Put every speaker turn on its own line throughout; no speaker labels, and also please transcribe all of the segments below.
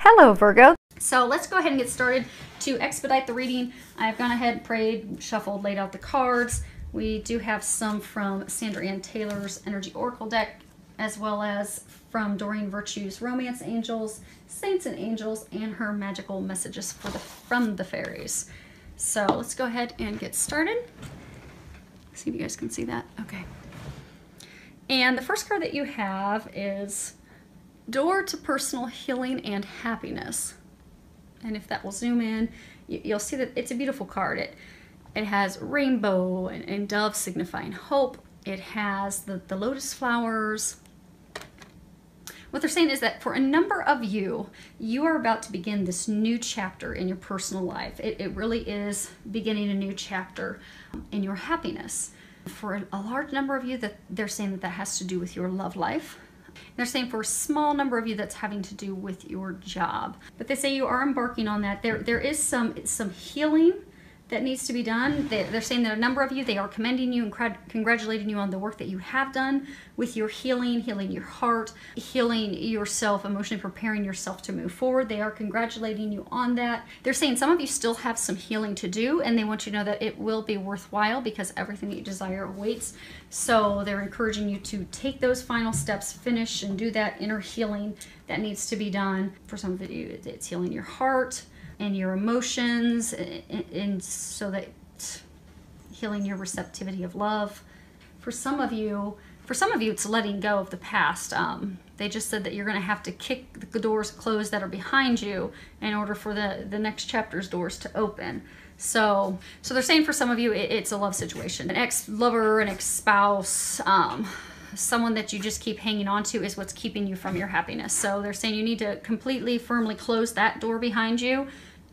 Hello, Virgo. So let's go ahead and get started. To expedite the reading, I've gone ahead, prayed, shuffled, laid out the cards. We do have some from Sandra Ann Taylor's Energy Oracle deck, as well as from Doreen Virtue's Romance Angels, Saints and Angels, and her magical messages from the fairies. So let's go ahead and get started. See if you guys can see that. Okay. And the first card that you have is Door to Personal Healing and Happiness. And if that will zoom in, you'll see that it's a beautiful card. It has rainbow and dove signifying hope. It has the lotus flowers. What they're saying is that for a number of you, you are about to begin this new chapter in your personal life. It really is beginning a new chapter in your happiness. For a large number of you, that they're saying that has to do with your love life. They're saying for a small number of you that's having to do with your job. But they say you are embarking on that. There is some healing that needs to be done. They're saying that a number of you, they are commending you and congratulating you on the work that you have done with your healing your heart, healing yourself, emotionally preparing yourself to move forward. They are congratulating you on that. They're saying some of you still have some healing to do, and they want you to know that it will be worthwhile because everything that you desire awaits. So they're encouraging you to take those final steps, finish and do that inner healing that needs to be done. For some of you, it's healing your heart and your emotions, and so that healing your receptivity of love. For some of you, it's letting go of the past. They just said that you're going to have to kick the doors closed that are behind you in order for the next chapter's doors to open. So they're saying for some of you, it's a love situation. An ex-lover, an ex-spouse, someone that you just keep hanging on to is what's keeping you from your happiness. So they're saying you need to completely, firmly close that door behind you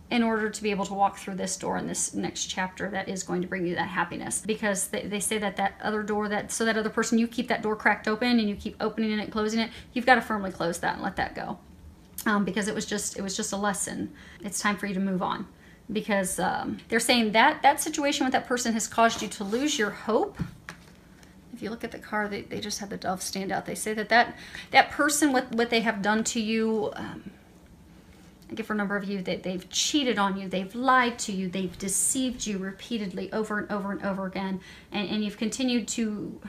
in order to be able to walk through this door in this next chapter that is going to bring you that happiness. Because they say that other door, that other person, you keep that door cracked open and you keep opening it, closing it, you've got to firmly close that and let that go. Because it was just a lesson. It's time for you to move on. Because they're saying that situation with that person has caused you to lose your hope. If you look at the card, they just have the dove stand out. They say that person, what they have done to you, I give for a number of you, that they've cheated on you, they've lied to you, they've deceived you repeatedly over and over and over again, and you've continued to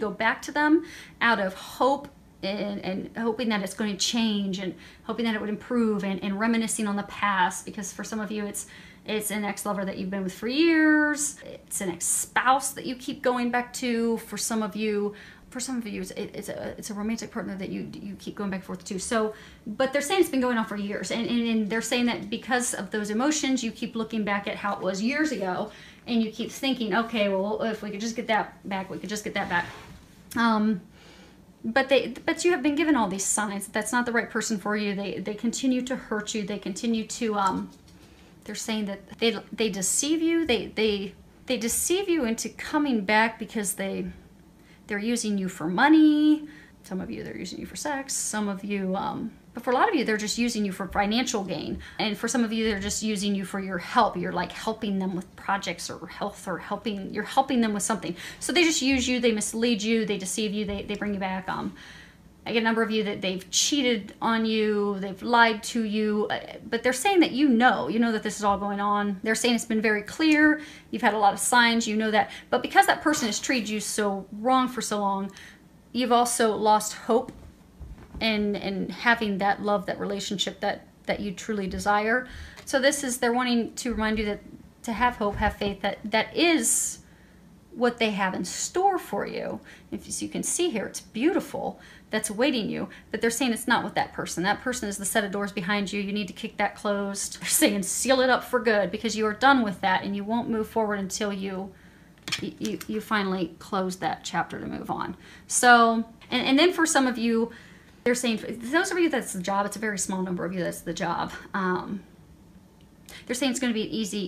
go back to them out of hope and hoping that it's going to change and hoping that it would improve and reminiscing on the past. Because for some of you, it's an ex-lover that you've been with for years. It's an ex-spouse that you keep going back to. For some of you, it's a romantic partner that you keep going back and forth to. So, but they're saying it's been going on for years, and they're saying that because of those emotions, you keep looking back at how it was years ago, and you keep thinking, okay, well, if we could just get that back, we could just get that back. But you have been given all these signs that that's not the right person for you. They continue to hurt you. They continue to they're saying that they deceive you. They deceive you into coming back because they're using you for money. Some of you, they're using you for sex. Some of you, but for a lot of you, they're just using you for financial gain. And for some of you, they're just using you for your help. You're like helping them with projects or health, or you're helping them with something. So they just use you, they mislead you, they deceive you, they bring you back. I get a number of you that they've cheated on you, they've lied to you, but they're saying that you know that this is all going on. They're saying it's been very clear, you've had a lot of signs, you know that. But because that person has treated you so wrong for so long, you've also lost hope in having that love, that relationship that you truly desire. So they're wanting to remind you that to have hope, have faith, that is what they have in store for you. As you can see here, it's beautiful, that's awaiting you. But they're saying it's not with that person. That person is the set of doors behind you. You need to kick that closed. They're saying seal it up for good, because you are done with that, and you won't move forward until you finally close that chapter to move on. So, and then for some of you, they're saying, for those of you that's the job, it's a very small number of you that's the job. They're saying it's going to be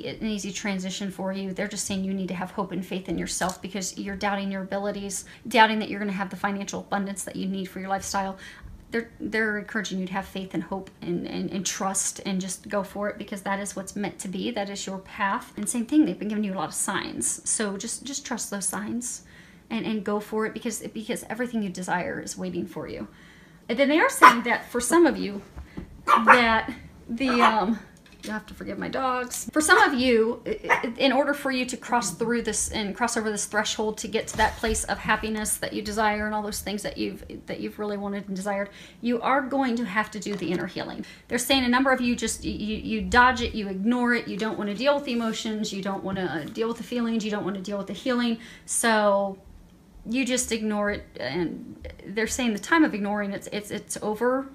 an easy transition for you. They're just saying you need to have hope and faith in yourself, because you're doubting your abilities, doubting that you're going to have the financial abundance that you need for your lifestyle. They're encouraging you to have faith and hope and trust, and just go for it, because that is what's meant to be. That is your path. And same thing, they've been giving you a lot of signs. So just trust those signs and go for it, because everything you desire is waiting for you. And then they are saying that for some of you, that you'll have to forgive my dogs. For some of you, in order for you to cross through this and cross over this threshold to get to that place of happiness that you desire and all those things that you've really wanted and desired, you are going to have to do the inner healing. They're saying a number of you just, you dodge it, you ignore it, you don't want to deal with the emotions, you don't want to deal with the feelings, you don't want to deal with the healing, so you just ignore it. And they're saying the time of ignoring it's over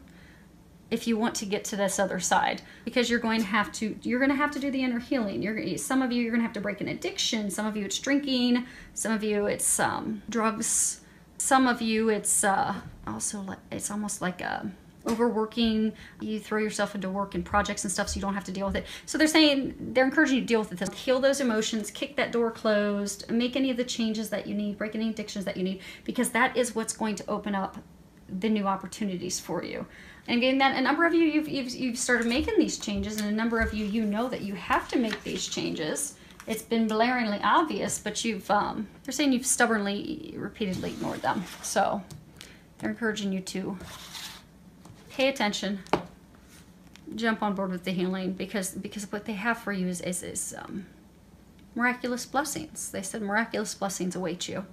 if you want to get to this other side, because you're going to have to do the inner healing. Some of you, you're going to have to break an addiction. Some of you it's drinking. Some of you it's drugs. Some of you it's it's almost like overworking. You throw yourself into work and projects and stuff so you don't have to deal with it. So they're encouraging you to deal with it. Heal those emotions, kick that door closed, make any of the changes that you need, break any addictions that you need, because that is what's going to open up the new opportunities for you. And getting that, a number of you, you've started making these changes, and a number of you, you know that you have to make these changes. It's been blaringly obvious, but they're saying you've stubbornly, repeatedly ignored them. So they're encouraging you to pay attention, jump on board with the healing, because what they have for you is miraculous blessings. They said miraculous blessings await you,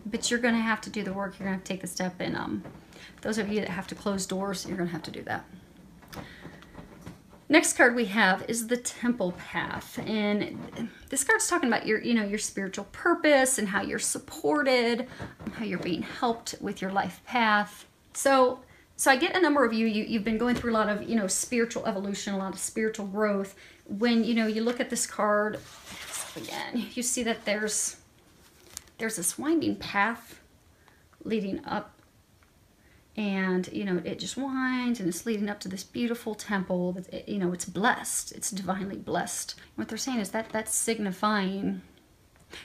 but you're going to have to do the work. You're going to have to take the step, and those of you that have to close doors, you're going to have to do that. Next card we have is the Temple Path, and this card's talking about your spiritual purpose and how you're supported, how you're being helped with your life path. So I get a number of you've been going through a lot of spiritual evolution, a lot of spiritual growth. When you look at this card again, you see that there's this winding path leading up. And, it just winds and it's leading up to this beautiful temple. It's blessed. It's divinely blessed. What they're saying is that that's signifying,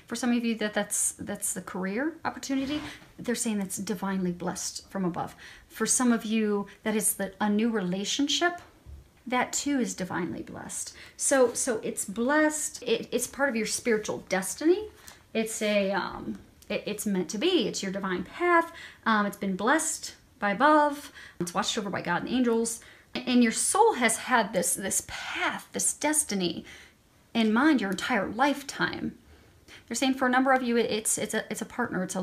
for some of you, that's the career opportunity. They're saying that's divinely blessed from above. For some of you, that is a new relationship. That too is divinely blessed. So it's blessed. It's part of your spiritual destiny. It's it's meant to be. It's your divine path. It's been blessed by above. It's watched over by God and angels. And your soul has had this path, this destiny in mind your entire lifetime. They're saying for a number of you, it's a partner, it's a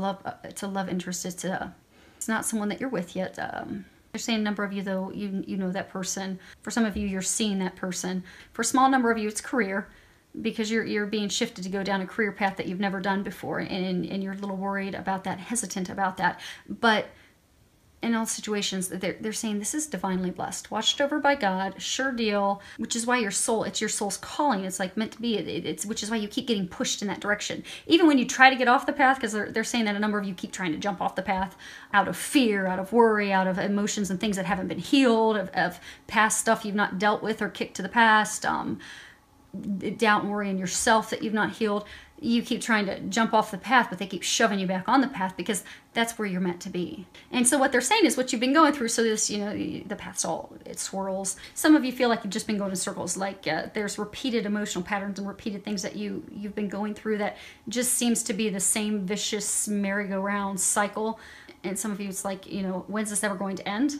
love interest, it's not someone that you're with yet. They're saying a number of you, though, you know that person. For some of you, you're seeing that person. For a small number of you, it's career, because you're being shifted to go down a career path that you've never done before, and you're a little worried about that, hesitant about that. But in all situations, they're saying this is divinely blessed, watched over by God, sure deal, which is why it's your soul's calling. It's like meant to be. Which is why you keep getting pushed in that direction. Even when you try to get off the path, because they're saying that a number of you keep trying to jump off the path out of fear, out of worry, out of emotions and things that haven't been healed, of past stuff you've not dealt with or kicked to the past, doubt and worry in yourself that you've not healed. You keep trying to jump off the path, but they keep shoving you back on the path because that's where you're meant to be. And so what they're saying is what you've been going through. So this, the path's it swirls. Some of you feel like you've just been going in circles, like there's repeated emotional patterns and repeated things that you've been going through that just seems to be the same vicious merry-go-round cycle. And some of you, it's like, when's this ever going to end?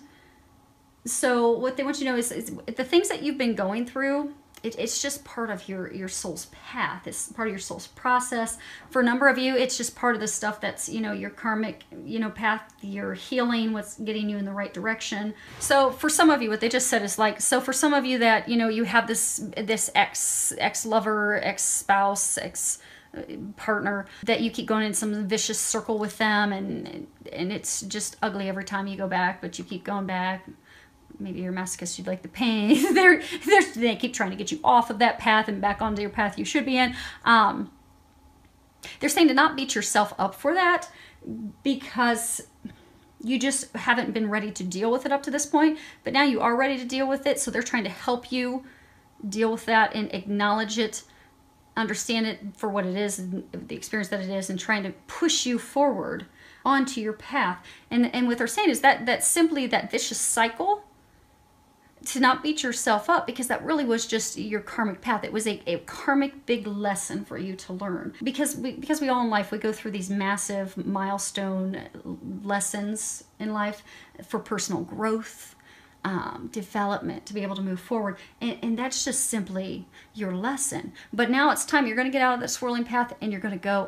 So what they want you to know is the things that you've been going through, it's just part of your soul's path. It's part of your soul's process. For a number of you, it's just part of the stuff that's, your karmic, path, your healing, what's getting you in the right direction. So for some of you, what they just said is like, so for some of you that, you have this ex-lover, ex-spouse, ex-partner, that you keep going in some vicious circle with them, and it's just ugly every time you go back, but you keep going back. Maybe you're masochist, you'd like the pain. They keep trying to get you off of that path and back onto your path you should be in. They're saying to not beat yourself up for that, because you just haven't been ready to deal with it up to this point. But now you are ready to deal with it, so they're trying to help you deal with that and acknowledge it, understand it for what it is, and the experience that it is, and trying to push you forward onto your path. And what they're saying is that simply that vicious cycle, to not beat yourself up, because that really was just your karmic path. It was a karmic big lesson for you to learn. Because we all in life, we go through these massive milestone lessons in life for personal growth, development to be able to move forward. And that's just simply your lesson. But now it's time. You're going to get out of that swirling path and you're going to go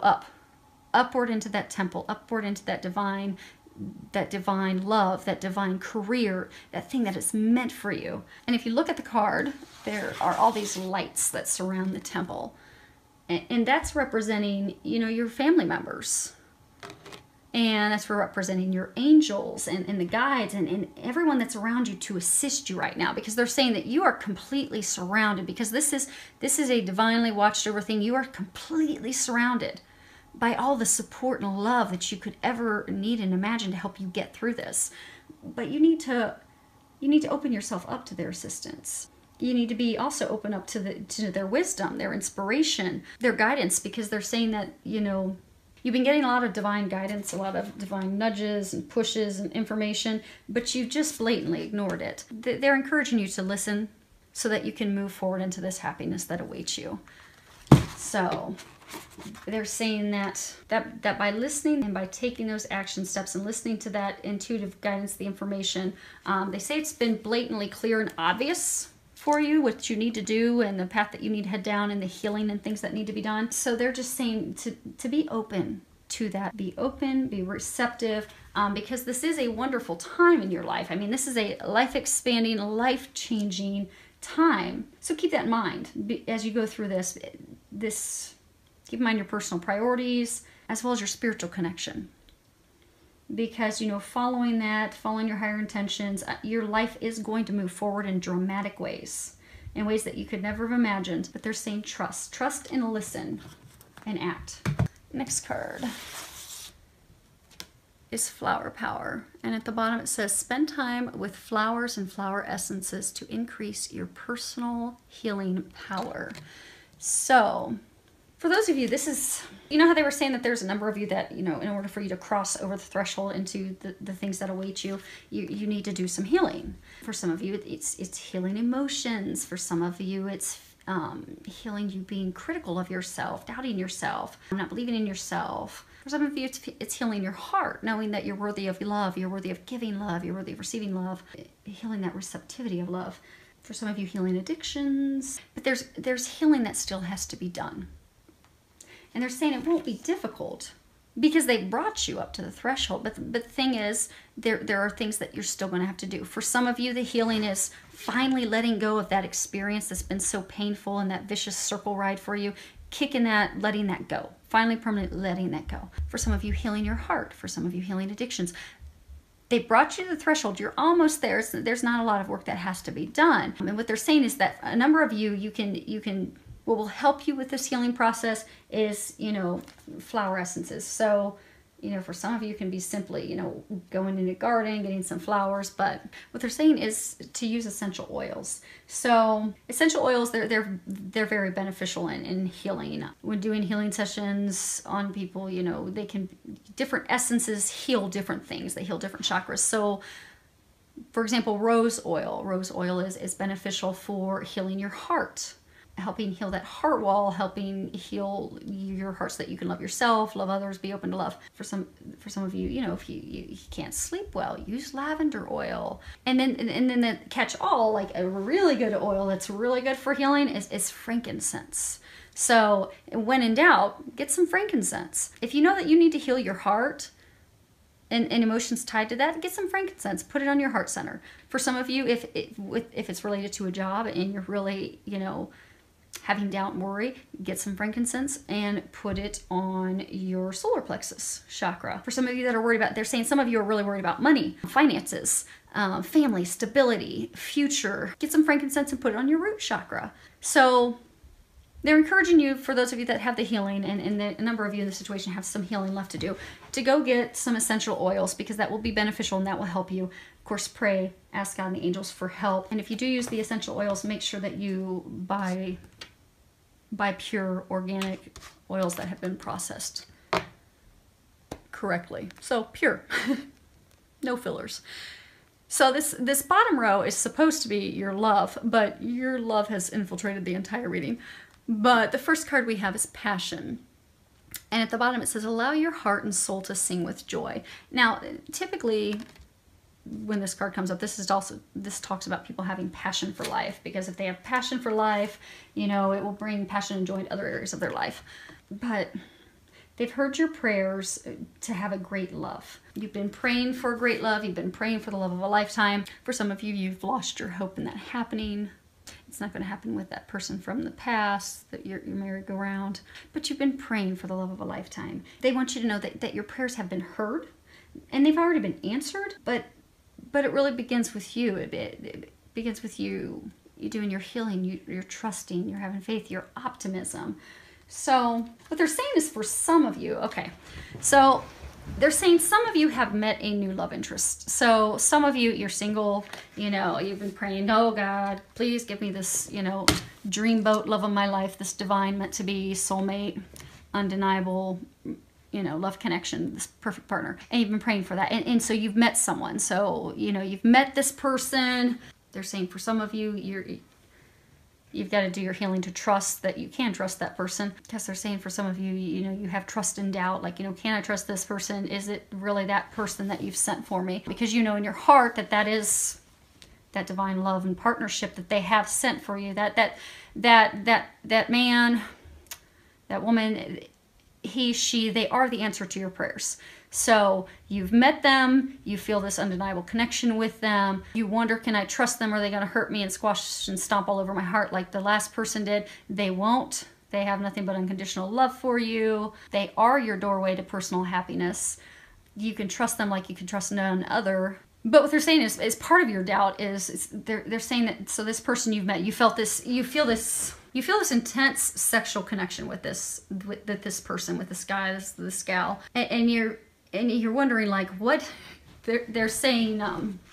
upward into that temple, upward into that divine love, that divine career, that thing that is meant for you. And if you look at the card, there are all these lights that surround the temple. And that's representing, your family members. And that's for representing your angels and the guides and everyone that's around you to assist you right now. Because they're saying that you are completely surrounded. Because this is a divinely watched over thing. You are completely surrounded by all the support and love that you could ever need and imagine to help you get through this. But you need to open yourself up to their assistance. You need to be also open up to their wisdom, their inspiration, their guidance, because they're saying that, you've been getting a lot of divine guidance, a lot of divine nudges and pushes and information, but you've just blatantly ignored it. They're encouraging you to listen so that you can move forward into this happiness that awaits you. So they're saying that by listening and by taking those action steps and listening to that intuitive guidance, the information, they say it's been blatantly clear and obvious for you what you need to do and the path that you need to head down and the healing and things that need to be done. So they're just saying to be open to that. Be open, be receptive, because this is a wonderful time in your life. I mean, this is a life-expanding, life-changing time. So keep that in mind as you go through this. Keep in mind your personal priorities as well as your spiritual connection. Because, following your higher intentions, your life is going to move forward in dramatic ways, in ways that you could never have imagined. But they're saying trust. Trust and listen and act. Next card is flower power. And at the bottom it says, spend time with flowers and flower essences to increase your personal healing power. So for those of you, this is, how they were saying that there's a number of you that, in order for you to cross over the threshold into the things that await you, you need to do some healing. For some of you, it's healing emotions. For some of you, it's healing you being critical of yourself, doubting yourself, not believing in yourself. For some of you, it's healing your heart, knowing that you're worthy of love, you're worthy of giving love, you're worthy of receiving love, healing that receptivity of love. For some of you, healing addictions. But there's healing that still has to be done. And they're saying it won't be difficult because they brought you up to the threshold. But the thing is, there are things that you're still going to have to do. For some of you, the healing is finally letting go of that experience that's been so painful and that vicious circle ride for you, kicking that, letting that go. Finally, permanently letting that go. For some of you, healing your heart. For some of you, healing addictions. They brought you to the threshold. You're almost there. So there's not a lot of work that has to be done. And what they're saying is that a number of you can what will help you with this healing process is, flower essences. So, for some of you can be simply, going into a garden, getting some flowers. But what they're saying is to use essential oils. So essential oils, they're very beneficial in healing. When doing healing sessions on people, different essences heal different things. They heal different chakras. So for example, rose oil. Rose oil is beneficial for healing your heart, helping heal that heart wall, helping heal your heart so that you can love yourself, love others, be open to love. For some of you, if you can't sleep well, use lavender oil. And then the catch all, like a really good oil that's really good for healing is frankincense. So when in doubt, get some frankincense. If you know that you need to heal your heart and emotions tied to that, get some frankincense, put it on your heart center. For some of you, if it's related to a job and you're really, having doubt and worry, get some frankincense and put it on your solar plexus chakra. For some of you that are worried about, they're saying some of you are really worried about money, finances, family, stability, future. Get some frankincense and put it on your root chakra. So they're encouraging you, for those of you that have the healing, and a number of you in the situation have some healing left to do, to go get some essential oils, because that will be beneficial and that will help you. Of course, pray, ask God and the angels for help. And if you do use the essential oils, make sure that you buy pure organic oils that have been processed correctly. So pure, no fillers. So this bottom row is supposed to be your love, but your love has infiltrated the entire reading. But the first card we have is passion. And at the bottom it says, allow your heart and soul to sing with joy. Now, typically, when this card comes up, this talks about people having passion for life, because if they have passion for life, you know, it will bring passion and joy to other areas of their life. But they've heard your prayers to have a great love. You've been praying for a great love. You've been praying for the love of a lifetime. For some of you, you've lost your hope in that happening. It's not going to happen with that person from the past that you're merry-go-round. But you've been praying for the love of a lifetime. They want you to know that your prayers have been heard, and they've already been answered. But it really begins with you. It begins with you. You're doing your healing. You're trusting. You're having faith. Your optimism. So what they're saying is, for some of you, okay, so they're saying some of you have met a new love interest. So some of you, you're single, you know, you've been praying, oh God, please give me this, you know, dreamboat love of my life, this divine, meant to be, soulmate, undeniable, you know, love connection, this perfect partner. And you've been praying for that. And so you've met someone. So, you know, you've met this person. They're saying for some of you, you've got to do your healing to trust that you can trust that person. Because they're saying for some of you, you know, you have trust and doubt. Like, you know, can I trust this person? Is it really that person that you've sent for me? Because you know in your heart that is that divine love and partnership that they have sent for you. That man, that woman, he, she, they are the answer to your prayers. So you've met them, you feel this undeniable connection with them, you wonder, can I trust them? Are they going to hurt me and squash and stomp all over my heart like the last person did? They won't. They have nothing but unconditional love for you. They are your doorway to personal happiness. You can trust them like you can trust none other. But what they're saying is part of your doubt is they're saying that, so this person you've met, you feel this intense sexual connection with this person, with this guy, this gal, and you're wondering, like, what they're saying.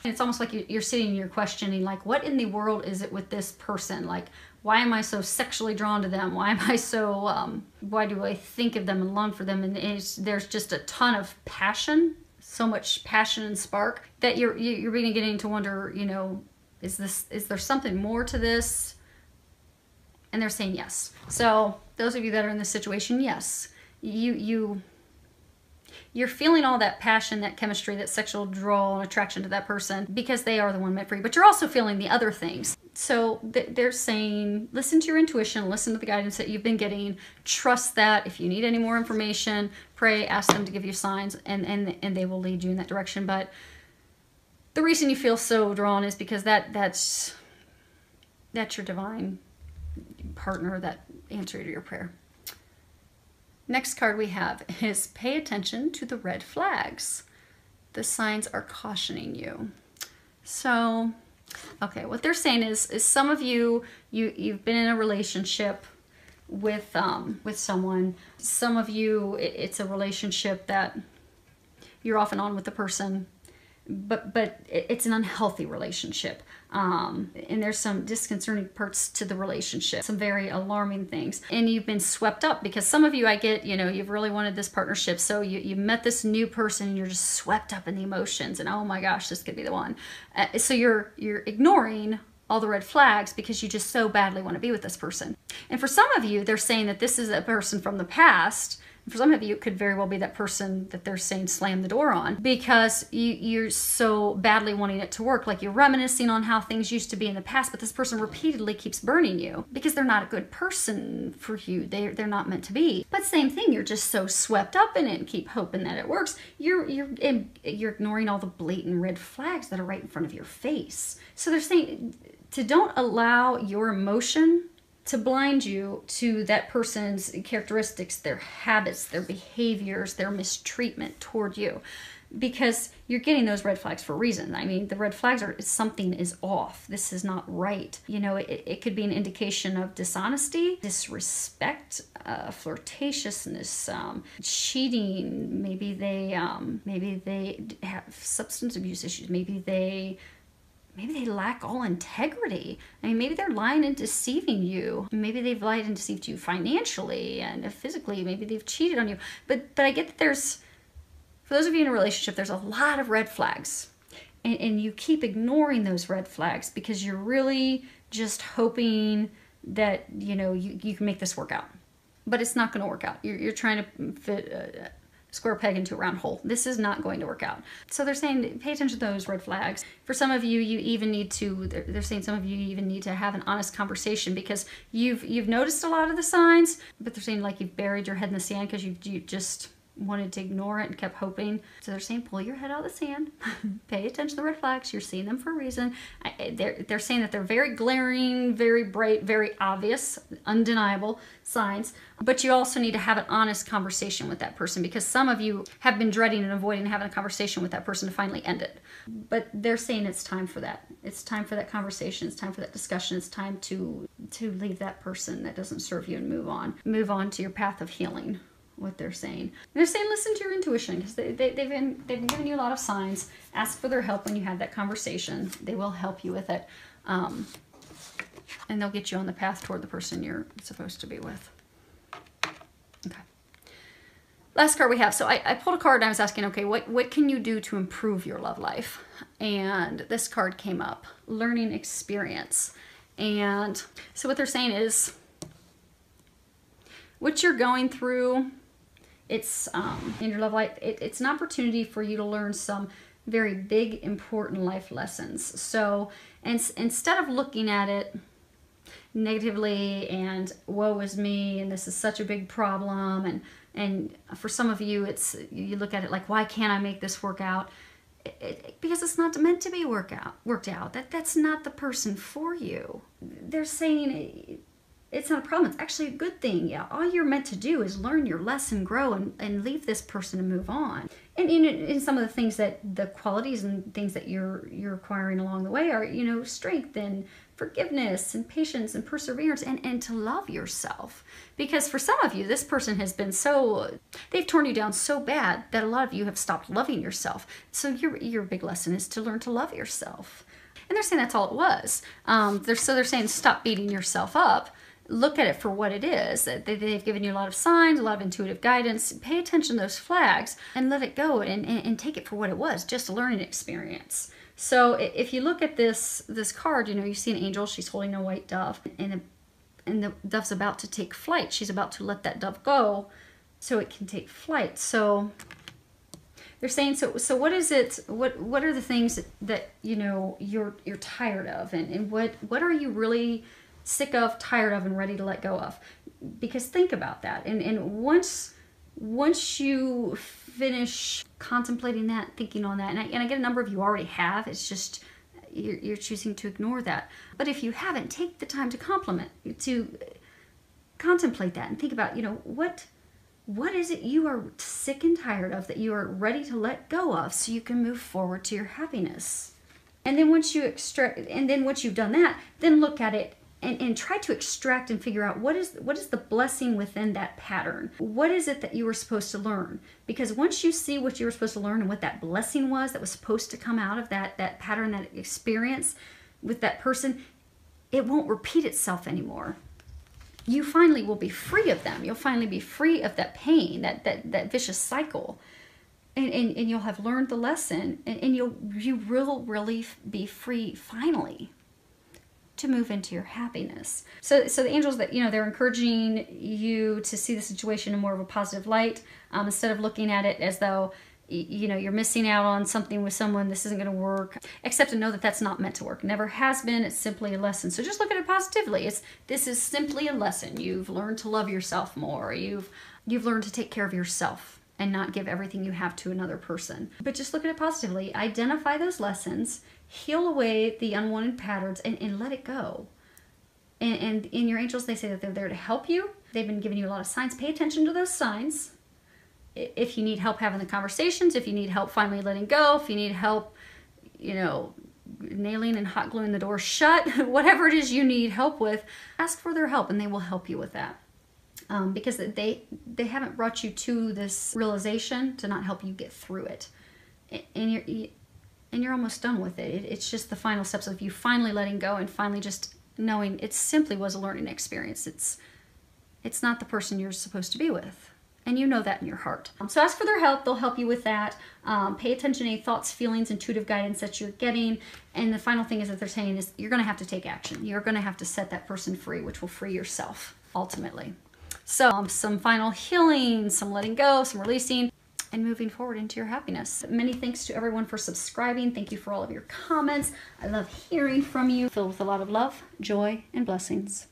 It's almost like you're sitting and you're questioning, like, what in the world is it with this person? Like, why am I so sexually drawn to them? Why am I so, why do I think of them and long for them? And there's just a ton of passion, so much passion and spark that you're beginning to wonder, you know, is there something more to this? And they're saying yes. So those of you that are in this situation, yes, you're feeling all that passion, that chemistry, that sexual draw and attraction to that person because they are the one meant for you. But you're also feeling the other things. So they're saying, listen to your intuition, listen to the guidance that you've been getting, trust that. If you need any more information, pray, ask them to give you signs, and they will lead you in that direction. But the reason you feel so drawn is because that's your divine partner, that answer to your prayer. Next card we have is pay attention to the red flags. The signs are cautioning you. So, okay, what they're saying is some of you've been in a relationship with someone. Some of you, it's a relationship that you're off and on with the person, but it's an unhealthy relationship. And there's some disconcerting parts to the relationship, some very alarming things. And you've been swept up because some of you, I get, you know, you've really wanted this partnership. So you met this new person and you're just swept up in the emotions and, oh my gosh, this could be the one. So you're ignoring all the red flags because you just so badly want to be with this person. And for some of you, they're saying that this is a person from the past. For some of you, it could very well be that person that they're saying slam the door on because you're so badly wanting it to work. Like you're reminiscing on how things used to be in the past, but this person repeatedly keeps burning you because they're not a good person for you. They're not meant to be. But same thing, you're just so swept up in it and keep hoping that it works. You're ignoring all the blatant red flags that are right in front of your face. So they're saying to don't allow your emotion to blind you to that person's characteristics, their habits, their behaviors, their mistreatment toward you. Because you're getting those red flags for a reason. I mean, the red flags are something is off. This is not right. You know, it could be an indication of dishonesty, disrespect, flirtatiousness, cheating. Maybe they have substance abuse issues. Maybe they lack all integrity. I mean, maybe they're lying and deceiving you. Maybe they've lied and deceived you financially and physically. Maybe they've cheated on you. But I get that for those of you in a relationship, there's a lot of red flags. And you keep ignoring those red flags because you're really just hoping that, you know, you can make this work out. But it's not going to work out. You're trying to fit square peg into a round hole. This is not going to work out. So they're saying pay attention to those red flags. For some of you, you even need to, they're saying some of you even need to have an honest conversation because you've noticed a lot of the signs, but they're saying like you've buried your head in the sand because you just wanted to ignore it and kept hoping. So they're saying pull your head out of the sand, pay attention to the red flags, you're seeing them for a reason. They're saying that they're very glaring, very bright, very obvious, undeniable signs, but you also need to have an honest conversation with that person because some of you have been dreading and avoiding having a conversation with that person to finally end it. But they're saying it's time for that. It's time for that conversation, it's time for that discussion, it's time to leave that person that doesn't serve you and move on. Move on to your path of healing. What they're saying. And they're saying listen to your intuition because they've been giving you a lot of signs. Ask for their help when you have that conversation. They will help you with it. And they'll get you on the path toward the person you're supposed to be with. Okay. Last card we have. So I pulled a card and I was asking, okay, what can you do to improve your love life? And this card came up, learning experience. And so what they're saying is what you're going through, it's in your love life, it's an opportunity for you to learn some very big, important life lessons. So instead of looking at it negatively and woe is me and this is such a big problem, and for some of you, you look at it like, why can't I make this work out? Because it's not meant to be worked out. That's not the person for you. They're saying it's not a problem. It's actually a good thing. Yeah, all you're meant to do is learn your lesson, grow, and leave this person and move on. And in some of the things that the qualities and things that you're acquiring along the way are, strength and forgiveness and patience and perseverance and to love yourself. Because for some of you, this person has been they've torn you down so bad that a lot of you have stopped loving yourself. So your big lesson is to learn to love yourself. And they're saying that's all it was. They're saying stop beating yourself up. Look at it for what it is. They've given you a lot of signs, a lot of intuitive guidance. Pay attention to those flags and let it go and take it for what it was, just a learning experience. So if you look at this card, you see an angel. She's holding a white dove, and the dove's about to take flight. She's about to let that dove go so it can take flight. So they're saying, so what is it? What are the things that you're tired of, and what are you really sick of, tired of, and ready to let go of? Because think about that. And once you finish contemplating that, thinking on that, and I get a number of you already have, it's just you're choosing to ignore that. But if you haven't, take the time to contemplate that and think about, what is it you are sick and tired of that you are ready to let go of so you can move forward to your happiness. And then once you've done that, then look at it and try to extract and figure out what is the blessing within that pattern. What is it that you were supposed to learn? Because once you see what you were supposed to learn and what that blessing was that was supposed to come out of that pattern, that experience with that person, it won't repeat itself anymore. You finally will be free of them. You'll finally be free of that pain, that vicious cycle. And you'll have learned the lesson, and you will really be free finally to move into your happiness. So the angels, that they're encouraging you to see the situation in more of a positive light, instead of looking at it as though you're missing out on something with someone, this isn't going to work. Accept and know that that's not meant to work. Never has been. It's simply a lesson. So just look at it positively. This is simply a lesson. You've learned to love yourself more. You've learned to take care of yourself and not give everything you have to another person. But just look at it positively. Identify those lessons, heal away the unwanted patterns, and let it go. And in your angels, they say that they're there to help you. They've been giving you a lot of signs. Pay attention to those signs. If you need help having the conversations, if you need help finally letting go, if you need help, nailing and hot gluing the door shut, whatever it is you need help with, ask for their help and they will help you with that. Because they haven't brought you to this realization to not help you get through it. And you're almost done with it. It's just the final steps of you finally letting go and finally just knowing it simply was a learning experience. It's not the person you're supposed to be with. And you know that in your heart. So ask for their help. They'll help you with that. Pay attention to any thoughts, feelings, intuitive guidance that you're getting. And the final thing is that they're saying is you're going to have to take action. You're going to have to set that person free, which will free yourself ultimately. So some final healing, some letting go, some releasing. and moving forward into your happiness. Many thanks to everyone for subscribing. Thank you for all of your comments. I love hearing from you. Filled with a lot of love, joy, and blessings.